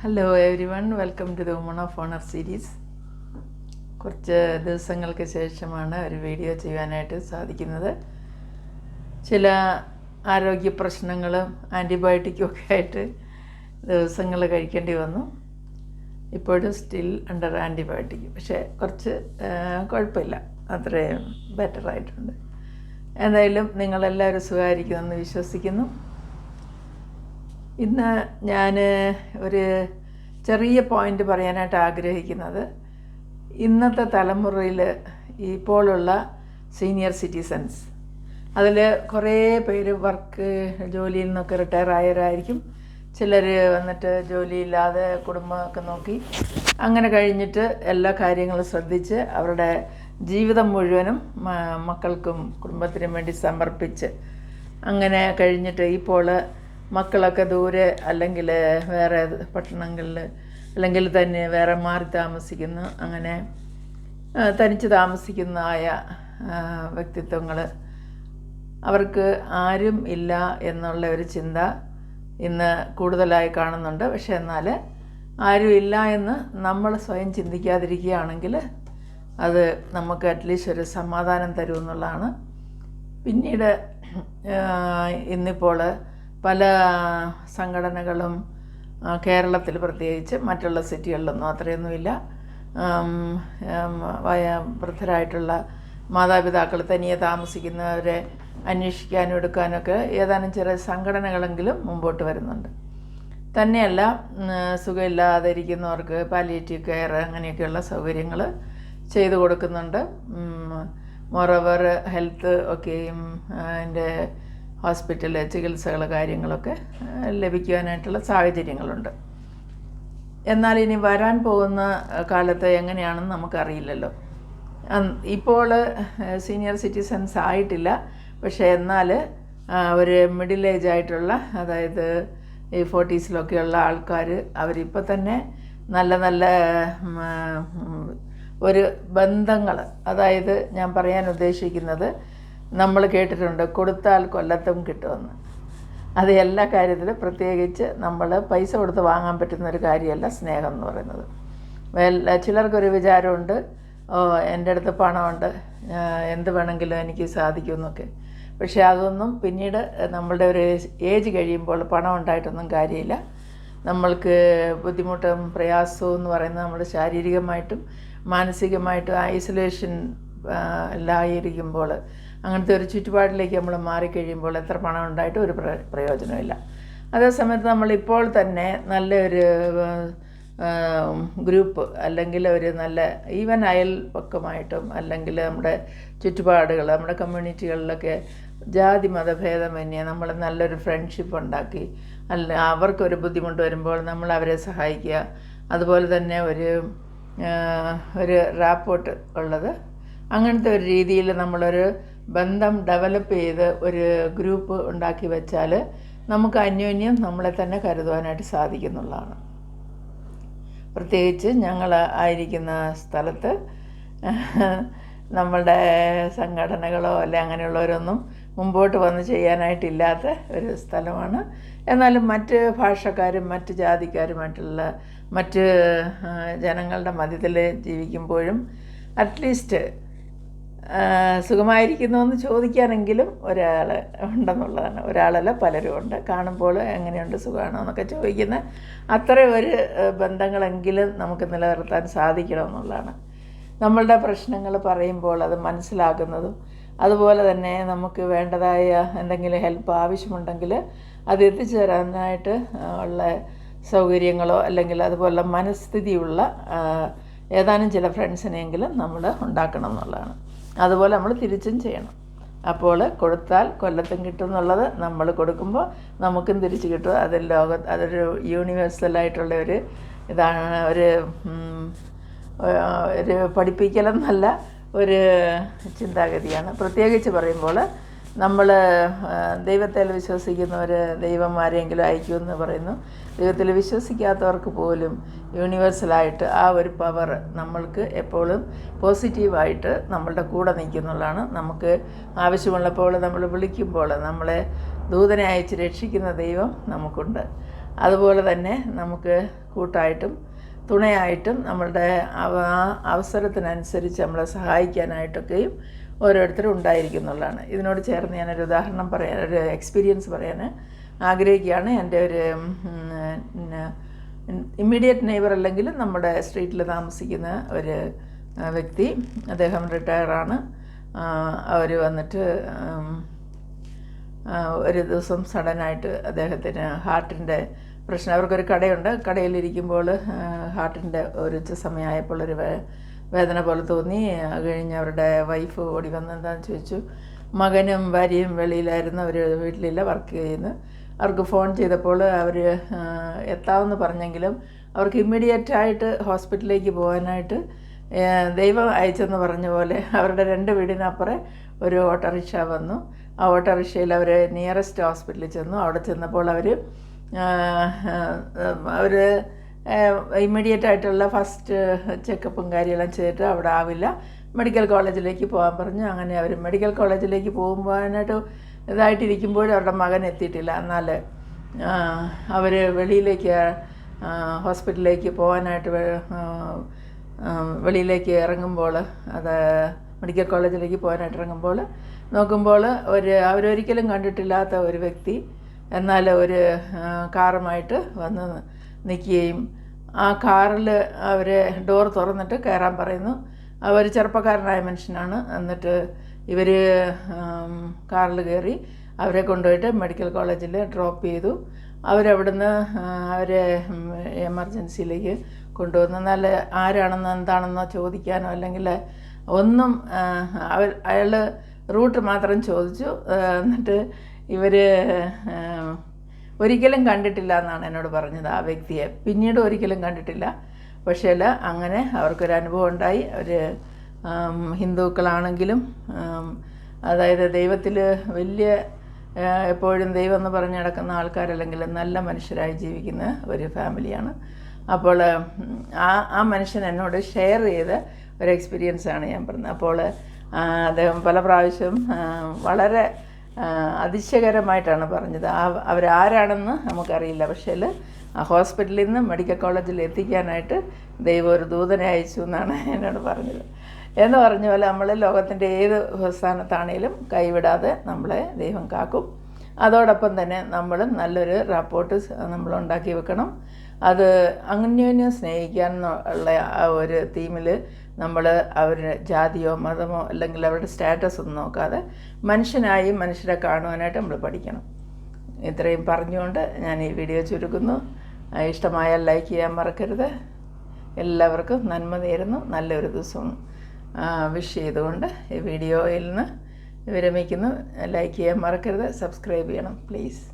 Hello everyone, welcome to the woman of honour series. കുറച്ച് ദിവസങ്ങൾക്ക് ശേഷമാണ് ഒരു വീഡിയോ ചെയ്യാനായിട്ട് സാധിക്കുന്നത്. ചില ആരോഗ്യ പ്രശ്നങ്ങളും ആൻറ്റിബയോട്ടിക്കും ഒക്കെ ആയിട്ട് ദിവസങ്ങൾ കഴിക്കേണ്ടി വന്നു. ഇപ്പോഴും സ്റ്റിൽ അണ്ടർ ആൻറ്റിബയോട്ടിക്, പക്ഷേ കുറച്ച് കുഴപ്പമില്ല, അത്രയും ബെറ്ററായിട്ടുണ്ട്. എന്തായാലും നിങ്ങളെല്ലാവരും സുഖമായിരിക്കുമെന്ന് വിശ്വസിക്കുന്നു. ഇന്ന് ഞാൻ ഒരു ചെറിയ പോയിൻ്റ് പറയാനായിട്ട് ആഗ്രഹിക്കുന്നത്, ഇന്നത്തെ തലമുറയിൽ ഇപ്പോഴുള്ള സീനിയർ സിറ്റിസൺസ്, അതിൽ കുറേ പേര് ജോലിയിൽ നിന്നൊക്കെ റിട്ടയർ ആയവരായിരിക്കും. ചിലർ വന്നിട്ട് ജോലിയില്ലാതെ കുടുംബമൊക്കെ നോക്കി അങ്ങനെ കഴിഞ്ഞിട്ട് എല്ലാ കാര്യങ്ങളും ശ്രദ്ധിച്ച് അവരുടെ ജീവിതം മുഴുവനും മക്കൾക്കും കുടുംബത്തിനും വേണ്ടി സമർപ്പിച്ച് അങ്ങനെ കഴിഞ്ഞിട്ട് ഇപ്പോൾ മക്കളൊക്കെ ദൂരെ അല്ലെങ്കിൽ വേറെ പട്ടണങ്ങളിൽ അല്ലെങ്കിൽ തന്നെ വേറെ മാറി താമസിക്കുന്നു. അങ്ങനെ തനിച്ച് താമസിക്കുന്നതായ വ്യക്തിത്വങ്ങൾ, അവർക്ക് ആരും ഇല്ല എന്നുള്ള ഒരു ചിന്ത ഇന്ന് കൂടുതലായി കാണുന്നുണ്ട്. പക്ഷേ എന്നാൽ ആരും ഇല്ല എന്ന് നമ്മൾ സ്വയം ചിന്തിക്കാതിരിക്കുകയാണെങ്കിൽ അത് നമുക്ക് അറ്റ്ലീസ്റ്റ് ഒരു സമാധാനം തരുമെന്നുള്ളതാണ്. പിന്നീട് ഇന്നിപ്പോൾ പല സംഘടനകളും കേരളത്തിൽ പ്രത്യേകിച്ച്, മറ്റുള്ള സിറ്റികളിലൊന്നും അത്രയൊന്നുമില്ല, വൃദ്ധരായിട്ടുള്ള മാതാപിതാക്കൾ തനിയെ താമസിക്കുന്നവരെ അന്വേഷിക്കാനും എടുക്കാനൊക്കെ ഏതാനും ചില സംഘടനകളെങ്കിലും മുമ്പോട്ട് വരുന്നുണ്ട്. തന്നെയല്ല, സുഖമില്ലാതെ ഇരിക്കുന്നവർക്ക് പാലിയേറ്റീവ് കെയർ അങ്ങനെയൊക്കെയുള്ള സൗകര്യങ്ങൾ ചെയ്തു കൊടുക്കുന്നുണ്ട്. മോറോവർ ഹെൽത്ത് ഒക്കെയും അതിൻ്റെ ഹോസ്പിറ്റൽ ചികിത്സകൾ കാര്യങ്ങളൊക്കെ ലഭിക്കുവാനായിട്ടുള്ള സാഹചര്യങ്ങളുണ്ട്. എന്നാൽ ഇനി വരാൻ പോകുന്ന കാലത്ത് എങ്ങനെയാണെന്ന് നമുക്കറിയില്ലല്ലോ. ഇപ്പോൾ സീനിയർ സിറ്റിസൺസ് ആയിട്ടില്ല, പക്ഷേ എന്നാൽ ഒരു മിഡിൽ ഏജ് ആയിട്ടുള്ള, അതായത് ഈ 40s ആൾക്കാർ, അവരിപ്പോൾ തന്നെ നല്ല നല്ല ഒരു ബന്ധങ്ങൾ, അതായത് ഞാൻ പറയാൻ ഉദ്ദേശിക്കുന്നത്, നമ്മൾ കേട്ടിട്ടുണ്ട് കൊടുത്താൽ കൊല്ലത്തും കിട്ടുമെന്ന്. അത് എല്ലാ കാര്യത്തിലും, പ്രത്യേകിച്ച് നമ്മൾ പൈസ കൊടുത്ത് വാങ്ങാൻ പറ്റുന്നൊരു കാര്യമല്ല സ്നേഹം എന്ന് പറയുന്നത്. ചിലർക്കൊരു വിചാരമുണ്ട്, എൻ്റെ അടുത്ത് പണമുണ്ട്, എന്ത് വേണമെങ്കിലും എനിക്ക് സാധിക്കുമെന്നൊക്കെ. പക്ഷേ അതൊന്നും പിന്നീട് നമ്മളുടെ ഒരു ഏജ് കഴിയുമ്പോൾ പണം ഉണ്ടായിട്ടൊന്നും കാര്യമില്ല. നമ്മൾക്ക് ബുദ്ധിമുട്ടും പ്രയാസവും എന്ന് പറയുന്നത് നമ്മൾ ശാരീരികമായിട്ടും മാനസികമായിട്ടും ഐസൊലേഷൻ എല്ലായിരിക്കുമ്പോൾ, അങ്ങനത്തെ ഒരു ചുറ്റുപാടിലേക്ക് നമ്മൾ മാറിക്കഴിയുമ്പോൾ എത്ര പണം ഉണ്ടായിട്ടും ഒരു പ്രയോജനമില്ല. അതേസമയത്ത് നമ്മളിപ്പോൾ തന്നെ നല്ലൊരു ഗ്രൂപ്പ്, അല്ലെങ്കിൽ ഒരു നല്ല ഈവൻ അയൽപക്കമായിട്ടും, അല്ലെങ്കിൽ നമ്മുടെ ചുറ്റുപാടുകൾ, നമ്മുടെ കമ്മ്യൂണിറ്റികളിലൊക്കെ ജാതി മതഭേദമന്യേ നമ്മൾ നല്ലൊരു ഫ്രണ്ട്ഷിപ്പ് ഉണ്ടാക്കി, അവർക്കൊരു ബുദ്ധിമുട്ട് വരുമ്പോൾ നമ്മൾ അവരെ സഹായിക്കുക, അതുപോലെ തന്നെ ഒരു റാപ്പോർട്ട് ഉള്ളത്, അങ്ങനത്തെ ഒരു രീതിയിൽ നമ്മളൊരു ബന്ധം ഡെവലപ്പ് ചെയ്ത് ഒരു ഗ്രൂപ്പ് ഉണ്ടാക്കി വെച്ചാൽ നമുക്ക് അന്യോന്യം നമ്മളെ തന്നെ കരുതുവാനായിട്ട് സാധിക്കുന്നുള്ളതാണ്. പ്രത്യേകിച്ച് ഞങ്ങൾ ആയിരിക്കുന്ന സ്ഥലത്ത് നമ്മളുടെ സംഘടനകളോ അല്ലെ അങ്ങനെയുള്ളവരൊന്നും മുമ്പോട്ട് വന്ന് ചെയ്യാനായിട്ടില്ലാത്ത ഒരു സ്ഥലമാണ്. എന്നാലും മറ്റ് ഭാഷക്കാരും മറ്റ് ജാതിക്കാരുമായിട്ടുള്ള മറ്റ് ജനങ്ങളുടെ മധ്യത്തിൽ ജീവിക്കുമ്പോഴും അറ്റ്ലീസ്റ്റ് സുഖമായിരിക്കുന്നുവെന്ന് ചോദിക്കാനെങ്കിലും ഒരാൾ ഉണ്ടെന്നുള്ളതാണ്. ഒരാളല്ല, പലരും ഉണ്ട്. കാണുമ്പോൾ എങ്ങനെയുണ്ട്, സുഖമാണോ എന്നൊക്കെ ചോദിക്കുന്ന അത്ര ഒരു ബന്ധങ്ങളെങ്കിലും നമുക്ക് നിലനിർത്താൻ സാധിക്കണമെന്നുള്ളതാണ്. നമ്മളുടെ പ്രശ്നങ്ങൾ പറയുമ്പോൾ അത് മനസ്സിലാക്കുന്നതും, അതുപോലെ തന്നെ നമുക്ക് വേണ്ടതായ എന്തെങ്കിലും ഹെൽപ്പ് ആവശ്യമുണ്ടെങ്കിൽ അത് എത്തിച്ചു തരാനായിട്ട് ഉള്ള സൗകര്യങ്ങളോ അല്ലെങ്കിൽ അതുപോലുള്ള മനസ്ഥിതിയുള്ള ഏതാനും ചില ഫ്രണ്ട്സിനെയെങ്കിലും നമ്മൾ ഉണ്ടാക്കണം എന്നുള്ളതാണ്. അതുപോലെ നമ്മൾ തിരിച്ചും ചെയ്യണം. അപ്പോൾ കൊടുത്താൽ കൊല്ലത്തും കിട്ടും എന്നുള്ളത്, നമ്മൾ കൊടുക്കുമ്പോൾ നമുക്കും തിരിച്ച് കിട്ടും. അതൊരു യൂണിവേഴ്സലായിട്ടുള്ള ഒരു ഇതാണ്, ഒരു പഠിപ്പിക്കലെന്നല്ല, ഒരു ചിന്താഗതിയാണ്. പ്രത്യേകിച്ച് പറയുമ്പോൾ നമ്മൾ ദൈവത്തിൽ വിശ്വസിക്കുന്നവർ ദൈവന്മാരെങ്കിലും അയക്കുമെന്ന് പറയുന്നു. ദൈവത്തിൽ വിശ്വസിക്കാത്തവർക്ക് പോലും യൂണിവേഴ്സലായിട്ട് ആ ഒരു പവർ നമ്മൾക്ക് എപ്പോഴും പോസിറ്റീവായിട്ട് നമ്മളുടെ കൂടെ നിൽക്കുന്നുള്ളതാണ്. നമുക്ക് ആവശ്യമുള്ളപ്പോൾ നമ്മൾ വിളിക്കുമ്പോൾ നമ്മളെ ദൂതനെ അയച്ച് രക്ഷിക്കുന്ന ദൈവം നമുക്കുണ്ട്. അതുപോലെ തന്നെ നമുക്ക് കൂട്ടായിട്ടും തുണയായിട്ടും നമ്മളുടെ അവസരത്തിനനുസരിച്ച് നമ്മളെ സഹായിക്കാനായിട്ടൊക്കെയും ഓരോരുത്തരും ഉണ്ടായിരിക്കും എന്നുള്ളതാണ്. ഇതിനോട് ചേർന്ന് ഞാനൊരു ഉദാഹരണം പറയാൻ, ഒരു എക്സ്പീരിയൻസ് പറയാൻ ആഗ്രഹിക്കുകയാണ്. എൻ്റെ ഒരു ഇമ്മീഡിയറ്റ് നെയ്ബർ അല്ലെങ്കിലും നമ്മുടെ സ്ട്രീറ്റിൽ താമസിക്കുന്ന ഒരു വ്യക്തി, അദ്ദേഹം റിട്ടയറാണ്. അവർ വന്നിട്ട് ഒരു ദിവസം സഡനായിട്ട് അദ്ദേഹത്തിന് ഹാർട്ടിൻ്റെ പ്രശ്നം, അവർക്കൊരു കടയുണ്ട്, കടയിലിരിക്കുമ്പോൾ ഹാർട്ടിൻ്റെ ഒരു സമയമായപ്പോൾ ഒരു വേദന പോലെ തോന്നി. അത് കഴിഞ്ഞ് അവരുടെ വൈഫ് ഓടി വന്ന് എന്താണെന്ന് ചോദിച്ചു. മകനും ഭാര്യയും വെളിയിലായിരുന്നു, അവർ വീട്ടിലില്ല, വർക്ക് ചെയ്യുന്നു. അവർക്ക് ഫോൺ ചെയ്തപ്പോൾ അവർ എത്താമെന്ന് പറഞ്ഞെങ്കിലും അവർക്ക് ഇമ്മീഡിയറ്റായിട്ട് ഹോസ്പിറ്റലിലേക്ക് പോകാനായിട്ട് ദൈവം അയച്ചെന്ന് പറഞ്ഞ പോലെ അവരുടെ 2 വീടിനപ്പുറം ഒരു ഓട്ടോറിക്ഷ വന്നു. ആ ഓട്ടോറിക്ഷയിൽ അവർ നിയറസ്റ്റ് ഹോസ്പിറ്റലിൽ ചെന്നു. അവിടെ ചെന്നപ്പോൾ അവർ ഇമ്മീഡിയറ്റായിട്ടുള്ള ഫസ്റ്റ് ചെക്കപ്പും കാര്യമെല്ലാം ചെയ്തിട്ട് അവിടെ ആവില്ല, മെഡിക്കൽ കോളേജിലേക്ക് പോകാൻ പറഞ്ഞു. അങ്ങനെ അവർ മെഡിക്കൽ കോളേജിലേക്ക് പോകുമ്പോഴായിട്ട് ഇതായിട്ടിരിക്കുമ്പോഴും അവരുടെ മകൻ എത്തിയിട്ടില്ല. എന്നാൽ അവർ വെളിയിലേക്ക് ഹോസ്പിറ്റലിലേക്ക് പോകാനായിട്ട് വെളിയിലേക്ക് ഇറങ്ങുമ്പോൾ, അത് മെഡിക്കൽ കോളേജിലേക്ക് പോകാനായിട്ട് ഇറങ്ങുമ്പോൾ നോക്കുമ്പോൾ അവരൊരിക്കലും കണ്ടിട്ടില്ലാത്ത ഒരു വ്യക്തി എന്നാൽ ഒരു കാറുമായിട്ട് വന്ന് നിൽക്കുകയും ആ കാറിൽ അവർ ഡോർ തുറന്നിട്ട് കയറാൻ പറയുന്നു. അവർ ചെറുപ്പക്കാരനായ മനുഷ്യനാണ്. എന്നിട്ട് ഇവർ കാറിൽ കയറി അവരെ കൊണ്ടുപോയിട്ട് മെഡിക്കൽ കോളേജിൽ ഡ്രോപ്പ് ചെയ്തു. അവരവിടുന്ന് അവരെ എമർജൻസിയിലേക്ക് കൊണ്ടുവന്നു. എന്നാൽ ആരാണെന്നോ എന്താണെന്നോ ചോദിക്കാനോ അല്ലെങ്കിൽ ഒന്നും അയാൾ റൂട്ട് മാത്രം ചോദിച്ചു. എന്നിട്ട് ഇവർ ഒരിക്കലും കണ്ടിട്ടില്ല എന്നാണ് എന്നോട് പറഞ്ഞത് ആ വ്യക്തിയെ. പിന്നീട് ഒരിക്കലും കണ്ടിട്ടില്ല. പക്ഷേ അങ്ങനെ അവർക്കൊരു അനുഭവം ഉണ്ടായി. അവർ ഹിന്ദുക്കളാണെങ്കിലും അതായത് ദൈവത്തിൽ വലിയ എപ്പോഴും ദൈവം എന്ന് പറഞ്ഞ് നടക്കുന്ന ആൾക്കാരല്ലെങ്കിൽ നല്ല മനുഷ്യരായി ജീവിക്കുന്ന ഒരു ഫാമിലിയാണ്. അപ്പോൾ ആ മനുഷ്യൻ എന്നോട് ഷെയർ ചെയ്ത ഒരു എക്സ്പീരിയൻസാണ് ഞാൻ പറഞ്ഞത്. അപ്പോൾ അദ്ദേഹം പല പ്രാവശ്യം വളരെ അതിശയകരമായിട്ടാണ് പറഞ്ഞത്. അവരാരാണെന്ന് നമുക്കറിയില്ല, പക്ഷേ ഹോസ്പിറ്റലിൽ നിന്ന് മെഡിക്കൽ കോളേജിൽ എത്തിക്കാനായിട്ട് ദൈവം ഒരു ദൂതനെ അയച്ചു എന്നാണ് എന്നോട് പറഞ്ഞത്. എന്ന് പറഞ്ഞ പോലെ നമ്മൾ ലോകത്തിൻ്റെ ഏത് സ്ഥാനത്താണേലും കൈവിടാതെ നമ്മളെ ദൈവം കാക്കും. അതോടൊപ്പം തന്നെ നമ്മളും നല്ലൊരു റാപ്പോർട്ട് നമ്മൾ ഉണ്ടാക്കി വെക്കണം. അത് അന്യോന്യം സ്നേഹിക്കാനുള്ള ആ ഒരു തീമിൽ നമ്മൾ അവരുടെ ജാതിയോ മതമോ അല്ലെങ്കിൽ അവരുടെ സ്റ്റാറ്റസ് ഒന്നും നോക്കാതെ മനുഷ്യനായി മനുഷ്യരെ കാണുവാനായിട്ട് നമ്മൾ പഠിക്കണം. ഇത്രയും പറഞ്ഞുകൊണ്ട് ഞാൻ ഈ വീഡിയോ ചുരുക്കുന്നു. ഇഷ്ടമായാൽ ലൈക്ക് ചെയ്യാൻ മറക്കരുത്. എല്ലാവർക്കും നന്മ നേരുന്നു. നല്ലൊരു ദിവസം വിഷ് ചെയ്തുകൊണ്ട് ഈ വീഡിയോയിൽ നിന്ന് വിരമിക്കുന്നു. ലൈക്ക് ചെയ്യാൻ മറക്കരുത്. സബ്സ്ക്രൈബ് ചെയ്യണം പ്ലീസ്.